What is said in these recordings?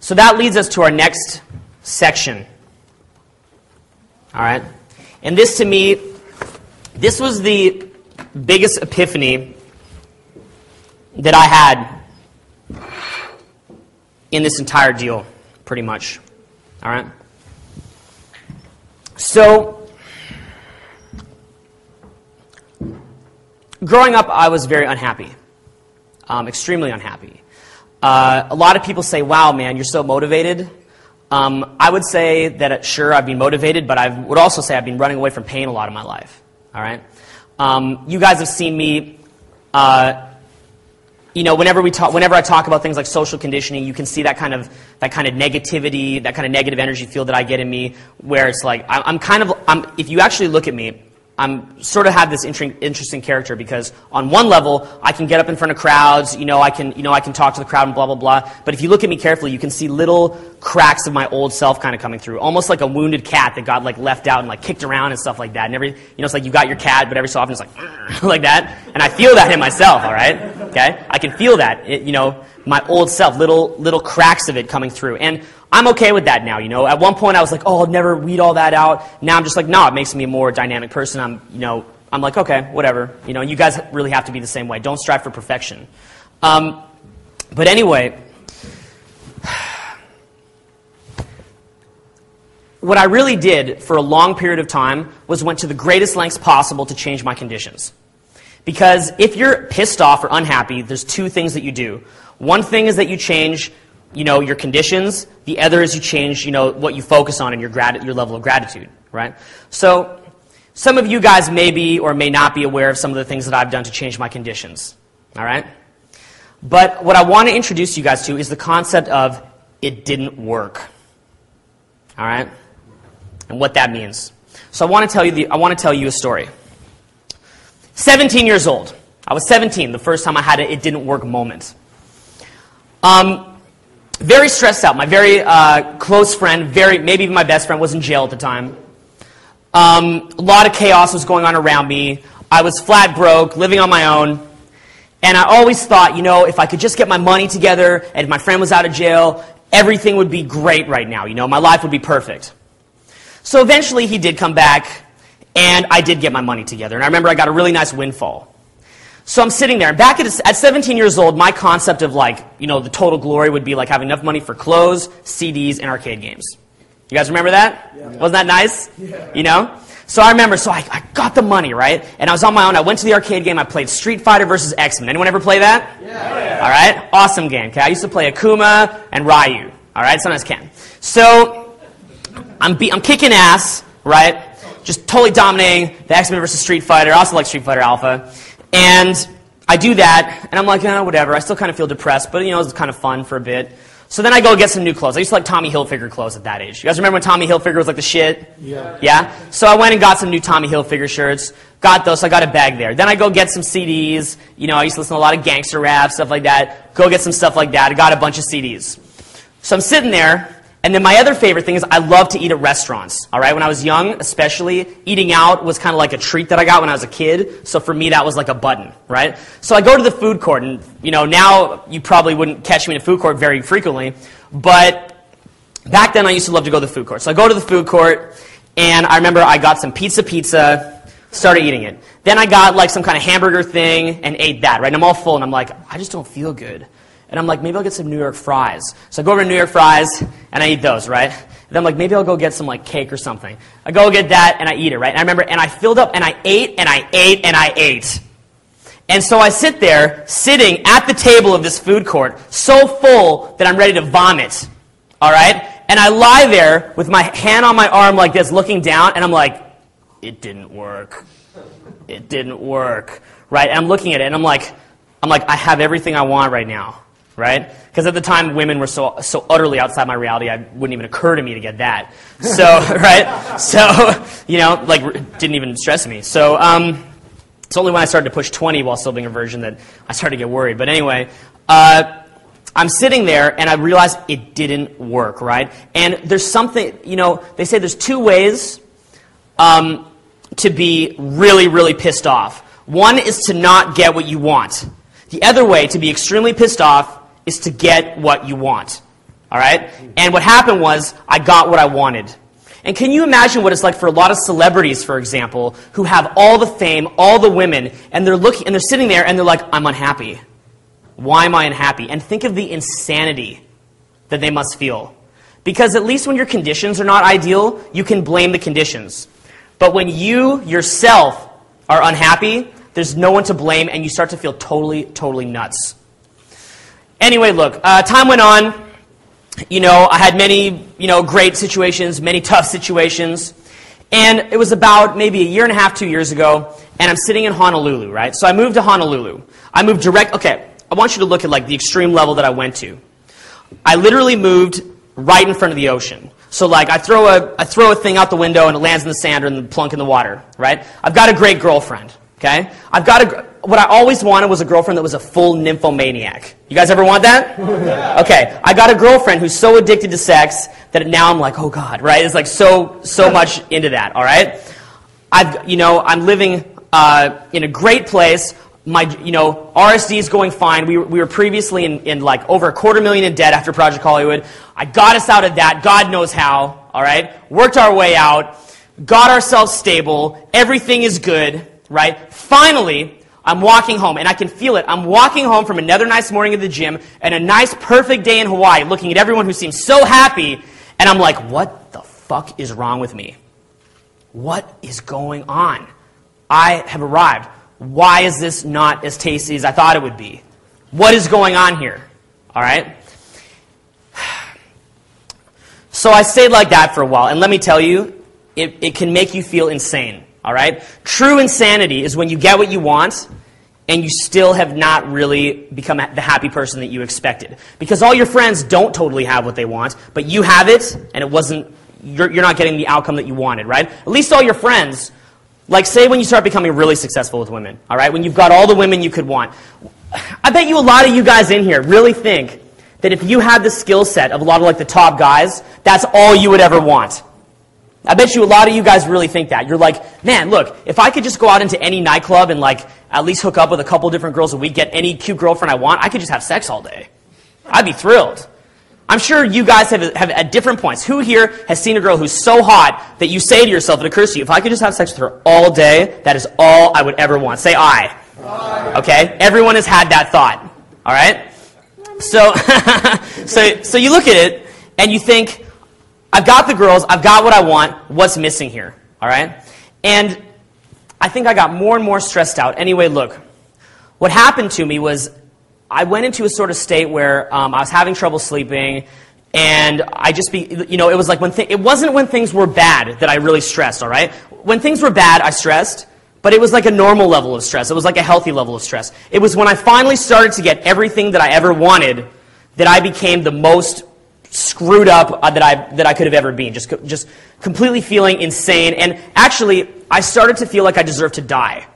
So that leads us to our next section. All right? And this, to me, this was the biggest epiphany that I had in this entire deal, pretty much. All right? So, growing up, I was very unhappy, extremely unhappy. A lot of people say, wow, man, you're so motivated. I would say that, sure, I've been motivated, but I would also say I've been running away from pain a lot of my life. All right? You guys have seen me, whenever I talk about things like social conditioning, you can see that kind of negativity, that kind of negative energy field that I get in me, where it's like, if you actually look at me, I'm sort of have this interesting character, because on one level, I can get up in front of crowds, I can talk to the crowd and blah, blah, blah. But if you look at me carefully, you can see little cracks of my old self kind of coming through, almost like a wounded cat that got left out and kicked around and stuff like that. And it's like you got your cat, but every so often it's like, like that. And I feel that in myself, all right? Okay? I can feel that, my old self, little cracks of it coming through. And I'm okay with that now, At one point I was like, oh, I'll never weed all that out. Now I'm just like, no, it makes me a more dynamic person. I'm like, okay, whatever. You guys really have to be the same way. Don't strive for perfection. But anyway, what I really did for a long period of time was went to the greatest lengths possible to change my conditions. Because if you're pissed off or unhappy, there's two things that you do. One thing is that you change your conditions. The other is you change, what you focus on and your level of gratitude, right? So some of you guys may be or may not be aware of some of the things that I've done to change my conditions, all right? But what I want to introduce you guys to is the concept of it didn't work, all right? And what that means. So I want to tell you a story. 17 years old. I was 17 the first time I had it didn't work moment. Very stressed out. My very close friend, maybe even my best friend, was in jail at the time. A lot of chaos was going on around me. I was flat broke, living on my own. And I always thought, if I could just get my money together, and if my friend was out of jail, everything would be great right now. My life would be perfect. So eventually he did come back, and I did get my money together. And I remember I got a really nice windfall. So I'm sitting there, and back at 17 years old, my concept of the total glory would be having enough money for clothes, CDs, and arcade games. You guys remember that? Yeah. Wasn't that nice? Yeah. So I remember, I got the money, right? And I was on my own. I went to the arcade game. I played Street Fighter versus X-Men. Anyone ever play that? Yeah. All right? Awesome game. Okay, I used to play Akuma and Ryu. All right? Sometimes Ken. So I'm kicking ass, right? Just totally dominating the X-Men versus Street Fighter. I also like Street Fighter Alpha. And I do that, and I'm like, whatever. I still kind of feel depressed, but, it was kind of fun for a bit. So then I go get some new clothes. I used to like Tommy Hilfiger clothes at that age. You guys remember when Tommy Hilfiger was like the shit? Yeah. Yeah? So I went and got some new Tommy Hilfiger shirts. Got those, so I got a bag there. Then I go get some CDs. I used to listen to a lot of gangster rap, stuff like that. Go get some stuff like that. I got a bunch of CDs. So I'm sitting there. And then my other favorite thing is I love to eat at restaurants, all right? When I was young, especially, eating out was kind of like a treat that I got when I was a kid. So for me, that was like a button, right? So I go to the food court, and, now you probably wouldn't catch me in a food court very frequently. But back then, I used to love to go to the food court. So I go to the food court, and I remember I got some pizza, started eating it. Then I got some kind of hamburger thing and ate that, right? And I'm all full, and I'm like, I just don't feel good. And I'm like, maybe I'll get some New York fries. So I go over to New York fries, and I eat those, right? And then I'm like, maybe I'll go get some cake or something. I go get that, and I eat it, right? And I remember, and I filled up, and I ate, and I ate, and I ate. And so I sit there, sitting at the table of this food court, so full that I'm ready to vomit, all right? And I lie there with my hand on my arm like this, looking down, and I'm like, it didn't work. It didn't work, right? And I'm looking at it, and I'm like, I have everything I want right now. Right? Because at the time, women were so utterly outside my reality, it wouldn't even occur to me to get that. So, right? So, didn't even stress me. So, it's only when I started to push 20 while still being a virgin that I started to get worried. But anyway, I'm sitting there, and I realized it didn't work, right? And there's something, they say there's two ways to be really, really pissed off. One is to not get what you want. The other way to be extremely pissed off is to get what you want, all right? And what happened was I got what I wanted. And can you imagine what it's like for a lot of celebrities, for example, who have all the fame, all the women, and they're sitting there and they're like, I'm unhappy. Why am I unhappy? And think of the insanity that they must feel. Because at least when your conditions are not ideal, you can blame the conditions. But when you yourself are unhappy, there's no one to blame, and you start to feel totally, totally nuts. Anyway, look, time went on. I had many, great situations, many tough situations. And it was about maybe a year and a half, 2 years ago, and I'm sitting in Honolulu, right? So I moved to Honolulu. I moved okay, I want you to look at like the extreme level that I went to. I literally moved right in front of the ocean. So like I throw a thing out the window and it lands in the sand or in the plunk in the water, right? I've got a great girlfriend, okay? What I always wanted was a girlfriend that was a full nymphomaniac. You guys ever want that? Okay, I got a girlfriend who's so addicted to sex that now I'm like, oh God, right? It's like so much into that, all right? I'm living in a great place. My, RSD is going fine. We were previously in like over $250,000 in debt after Project Hollywood. I got us out of that. God knows how. All right, worked our way out, got ourselves stable. Everything is good. Right. Finally, I'm walking home, and I can feel it. I'm walking home from another nice morning at the gym and a nice, perfect day in Hawaii, looking at everyone who seems so happy, and I'm like, what the fuck is wrong with me? What is going on? I have arrived. Why is this not as tasty as I thought it would be? What is going on here? All right? So I stayed like that for a while, and let me tell you, it can make you feel insane. All right? True insanity is when you get what you want, and you still have not really become the happy person that you expected. Because all your friends don't totally have what they want, but you have it, and you're not getting the outcome that you wanted, right? At least all your friends. Like, say when you start becoming really successful with women, all right? When you've got all the women you could want. I bet you a lot of you guys in here really think that if you had the skill set of a lot of like the top guys, that's all you would ever want. I bet you a lot of you guys really think that. You're like, man, look, if I could just go out into any nightclub and like at least hook up with a couple different girls a week, get any cute girlfriend I want, I could just have sex all day. I'd be thrilled. I'm sure you guys have at different points. Who here has seen a girl who's so hot that you say to yourself, it occurs to you, if I could just have sex with her all day, that is all I would ever want. Say I. Aye. Okay? Everyone has had that thought. All right? So you look at it and you think, I've got the girls, I've got what I want, what's missing here? All right? And I think I got more and more stressed out. Anyway, look, what happened to me was I went into a sort of state where I was having trouble sleeping, and it was like it wasn't when things were bad that I really stressed, all right? When things were bad, I stressed, but it was like a normal level of stress. It was like a healthy level of stress. It was when I finally started to get everything that I ever wanted that I became the most screwed up that I could have ever been. Just completely feeling insane. And actually, I started to feel like I deserved to die.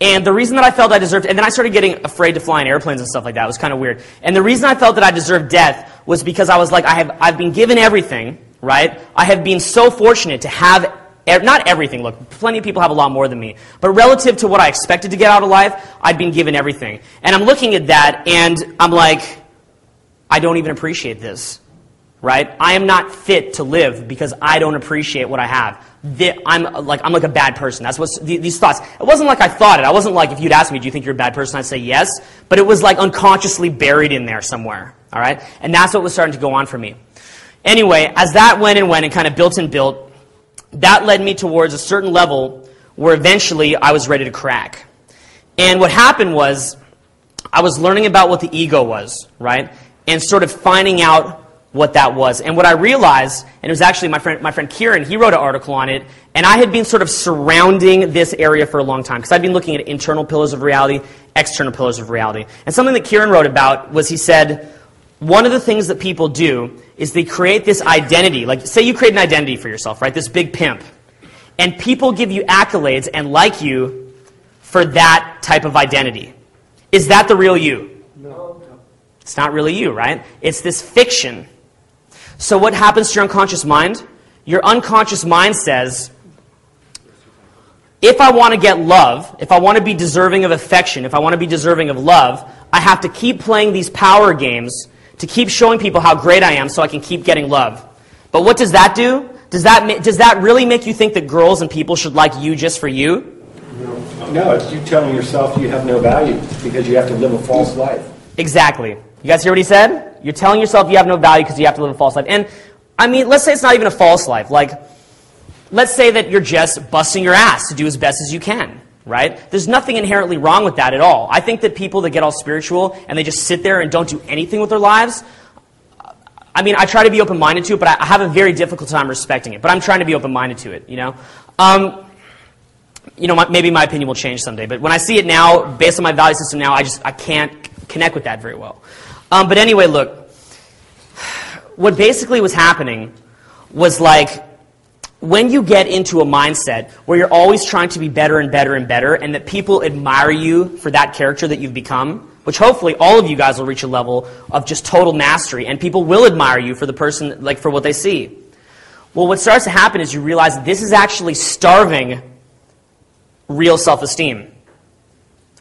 And the reason that I felt I deserved, and then I started getting afraid to fly in airplanes and stuff like that. It was kind of weird. And the reason I felt that I deserved death was because I was like, I've been given everything, right? I have been so fortunate to have, not everything, look, plenty of people have a lot more than me, but relative to what I expected to get out of life, I'd been given everything. And I'm looking at that, and I'm like, I don't even appreciate this, right? I am not fit to live because I don't appreciate what I have. I'm like a bad person. That's what these thoughts. It wasn't like I thought it. I wasn't like if you'd ask me, do you think you're a bad person? I'd say yes. But it was like unconsciously buried in there somewhere. All right? And that's what was starting to go on for me. Anyway, as that went and kind of built and built, that led me towards a certain level where eventually I was ready to crack. And what happened was I was learning about what the ego was, right? And sort of finding out what that was. And what I realized, and it was actually my friend Kieran, he wrote an article on it, and I had been sort of surrounding this area for a long time, because I'd been looking at internal pillars of reality, external pillars of reality. And something that Kieran wrote about was, he said, one of the things that people do is they create this identity. Like, say you create an identity for yourself, right? This big pimp. And people give you accolades and like you for that type of identity. Is that the real you? No. It's not really you, right? It's this fiction. So what happens to your unconscious mind? Your unconscious mind says, if I want to get love, if I want to be deserving of affection, if I want to be deserving of love, I have to keep playing these power games to keep showing people how great I am so I can keep getting love. But what does that do? Does that really make you think that girls and people should like you just for you? No, it's you telling yourself you have no value because you have to live a false life. Exactly. You guys hear what he said? You're telling yourself you have no value because you have to live a false life. And, I mean, let's say it's not even a false life. Like, let's say that you're just busting your ass to do as best as you can, right? There's nothing inherently wrong with that at all. I think that people that get all spiritual and they just sit there and don't do anything with their lives, I mean, I try to be open-minded to it, but I have a very difficult time respecting it. But I'm trying to be open-minded to it, you know? Maybe my opinion will change someday. But when I see it now, based on my value system now, I can't connect with that very well. But anyway, look. What basically was happening was like, when you get into a mindset where you're always trying to be better and better and better, and that people admire you for that character that you've become, which hopefully all of you guys will reach a level of just total mastery, and people will admire you for the person, like for what they see. Well, what starts to happen is you realize that this is actually starving real self-esteem.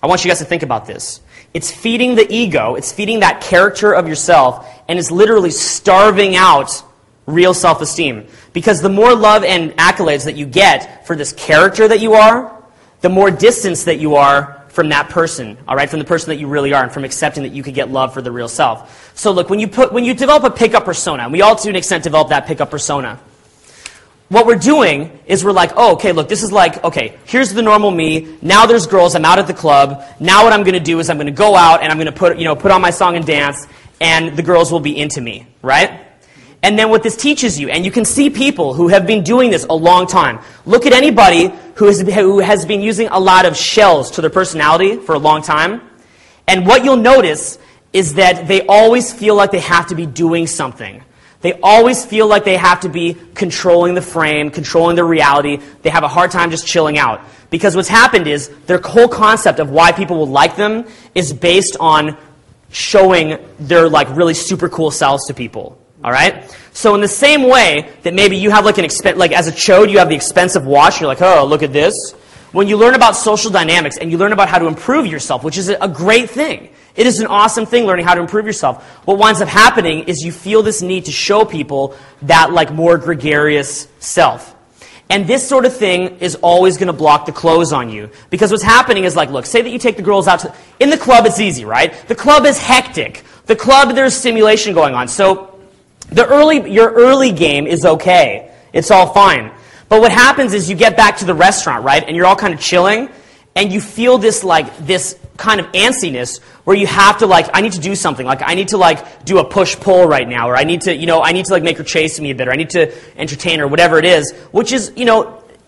I want you guys to think about this. It's feeding the ego, it's feeding that character of yourself, and it's literally starving out real self-esteem. Because the more love and accolades that you get for this character that you are, the more distance that you are from that person, all right, from the person that you really are, and from accepting that you could get love for the real self. So look, when you develop a pickup persona, and we all to an extent develop that pickup persona, what we're doing is we're like, oh, okay, look, this is like, okay, here's the normal me. Now there's girls. I'm out at the club. Now what I'm going to do is I'm going to go out and I'm going to put on my song and dance, and the girls will be into me, right? And then what this teaches you, and you can see people who have been doing this a long time. Look at anybody who has been using a lot of shells to their personality for a long time, and what you'll notice is that they always feel like they have to be doing something. They always feel like they have to be controlling the frame, controlling the reality. They have a hard time just chilling out. Because what's happened is their whole concept of why people will like them is based on showing their like really super cool selves to people. All right? So in the same way that maybe you have like as a chode, you have the expensive watch, you're like, oh, look at this. When you learn about social dynamics and you learn about how to improve yourself, which is a great thing. It is an awesome thing learning how to improve yourself. What winds up happening is you feel this need to show people that like more gregarious self. And this sort of thing is always going to block the close on you. Because what's happening is like, look, say that you take the girls out in the club, it's easy, right? The club is hectic. The club, there's stimulation going on. So your early game is okay. It's all fine. But what happens is you get back to the restaurant, right? And you're all kind of chilling. And you feel this kind of antsiness where you have to I need to do something. Like I need to do a push-pull right now, or I need to make her chase me a bit, or I need to entertain her, whatever it is, which is,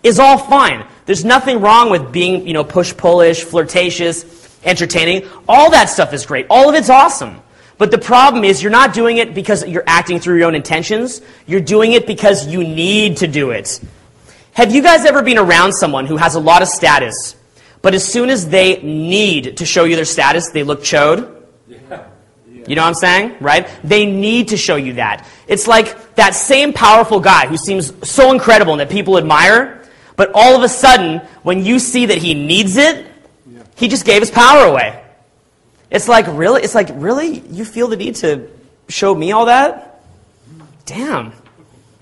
is all fine. There's nothing wrong with being, push-pullish, flirtatious, entertaining. All that stuff is great. All of it's awesome. But the problem is you're not doing it because you're acting through your own intentions. You're doing it because you need to do it. Have you guys ever been around someone who has a lot of status, but as soon as they need to show you their status, they look chode? Yeah. You know what I'm saying? Right? They need to show you that. It's like that same powerful guy who seems so incredible and that people admire, but all of a sudden, when you see that he needs it, he just gave his power away. It's like, really? It's like, really? You feel the need to show me all that? Damn.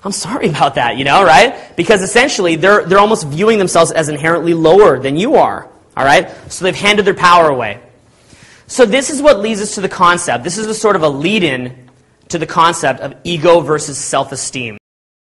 I'm sorry about that, right? Because essentially, they're almost viewing themselves as inherently lower than you are, all right? So they've handed their power away. So this is what leads us to the concept. This is a sort of a lead-in to the concept of ego versus self-esteem.